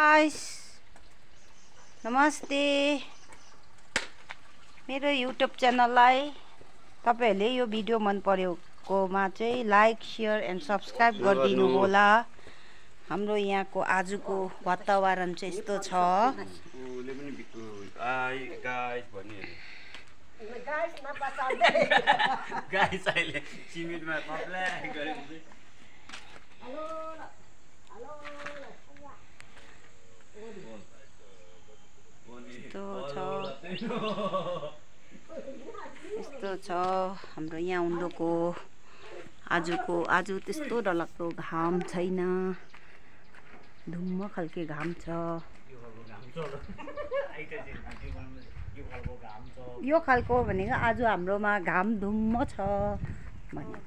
Guys नमस्ते मेरो YouTube च्यानललाई तपाईहरुले यो भिडियो मन पर्योकोमा चाहिँ लाइक शेयर एन्ड सब्स्क्राइब गरिदिनु होला। हाम्रो यहाँको आजको वातावरण चाहिँ यस्तो छ। गाइस अहिले सिमेन्टमा कप्ला गरेपछि यस्तो छ हाम्रो यहाँ उन्डोको आज त्यस्तो डरलाग्दो घाम छैन, धुम्म खालके घाम छ। यो खालको भनेको आज हाम्रोमा घाम धुम्म छ भन्ने।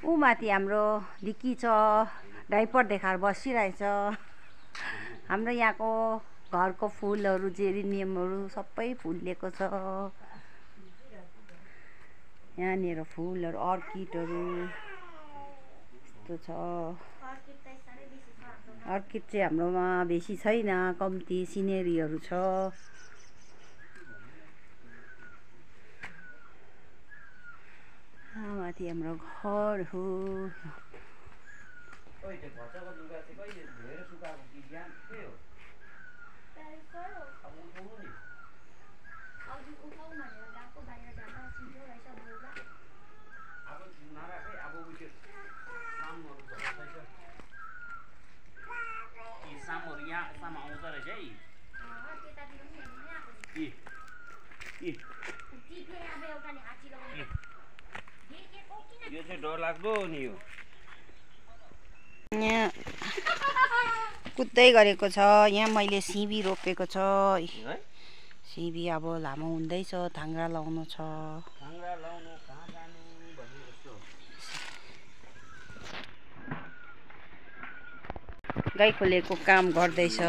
ऊ माथि हाम्रो ढिकी छ, डाइपर देखाएर बसिरहेछ। हाम्रो यहाँको घरको फुलहरू जेरिनियमहरू सबै फुलेको छ। यहाँनिर फुलहरू अर्किडहरू यस्तो छ। अर्किड चाहिँ हाम्रोमा बेसी छैन, कम्ती सिनेरीहरू छ। माथि हाम्रो घर हो। यो चाहिँ डर लाग्दो नि। यो यहाँ कुद्दै गरेको छ। यहाँ मैले सिबी रोपेको छ। सिबी अब लामो हुँदैछ, थाङ्ग्रा लाउनु छ। गाई खोलेको काम गर्दैछ।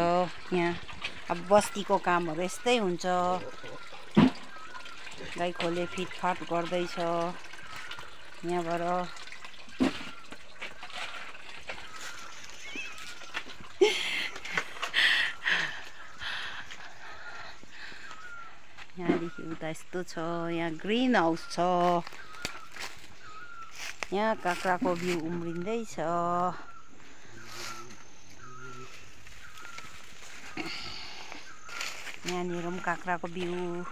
यहाँ अब बस्तीको कामहरू यस्तै हुन्छ। गाई खोले फिटफाट गर्दैछ यहाँबाट। यहाँदेखि उता यस्तो छ। यहाँ ग्रिन हाउस छ। यहाँ काँक्राको बिउ उम्रिँदैछ। यहाँनिर पनि काँक्राको बिउ।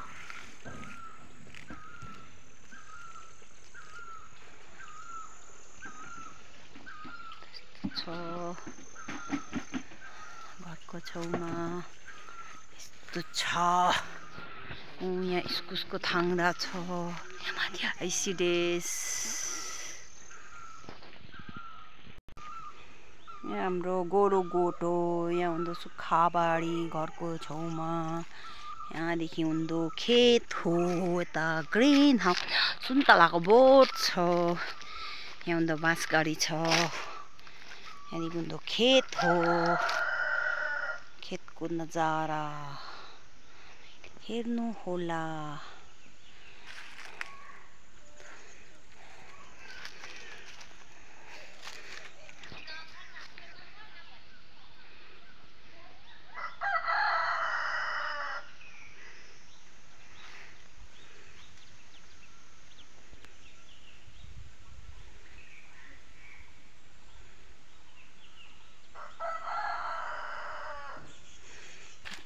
घरको छेउमा यस्तो छ। यहाँ इस्कुसको थाङ्ग्रा छ। यहाँ माथि आइसिडेस। यहाँ हाम्रो गोरु गोठ हो। यहाँ हुँदो सुक्खा बारी घरको छेउमा। यहाँदेखि हुँदो खेत हो। यता ग्रिन हाउस सुन्तलाको बोट छ। यहाँ हुँदो बाँसगाडी छ। यहाँदेखि हुँदो खेत हो। खेतको नजारा हेर्नु होला।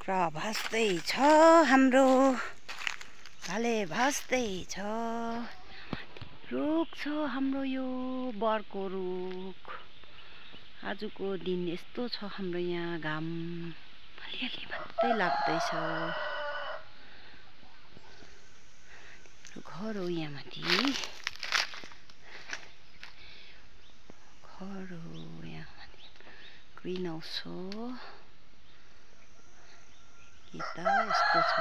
काँक्रा भाँच्दै छ हाम्रो। भाले भाँच्दै छ। रुख छ हाम्रो यो बरको रुख। आजको दिन यस्तो छ हाम्रो यहाँ। घाम अलिअलि मात्रै लाग्दैछ। घर हो यहाँ माथि। घर हो यहाँ माथि। ग्रिन हाउस हो। यता यस्तो छ।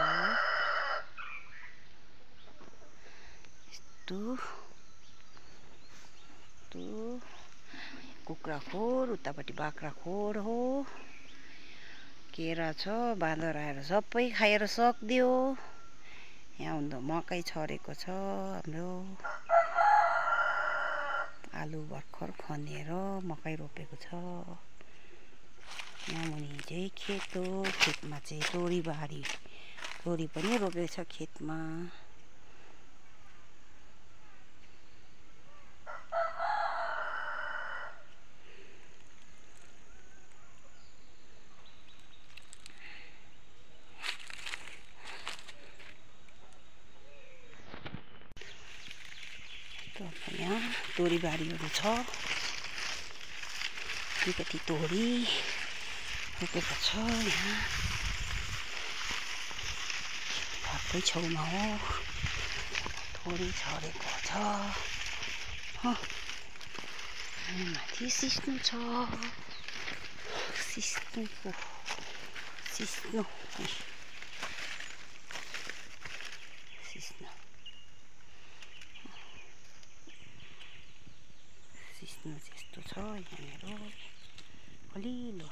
यस्तो कुखुरा खोर, उतापट्टि बाख्रा खोर हो। केरा छ। बाँदर आएर सबै खाएर सक्दियो। यहाँ हुँदो मकै छरेको छ हाम्रो। आलु भर्खर खनेर मकै रोपेको छ। यहाँ मुनि चाहिँ खेत हो, खेतमा चाहिँ तोरीबारी तोरी पनि रोपेको छ खेतमा। यहाँ तोरीबारीहरू छ, अलिकति तोरी रोपेको छ। यहाँ घरकै छेउमा हो, तोरी छरेको छ। माथि सिस्नु छ, सिस्नुको सिस्नु सिस्नु सिस्नु जस्तो छ यहाँनिर कलिलो।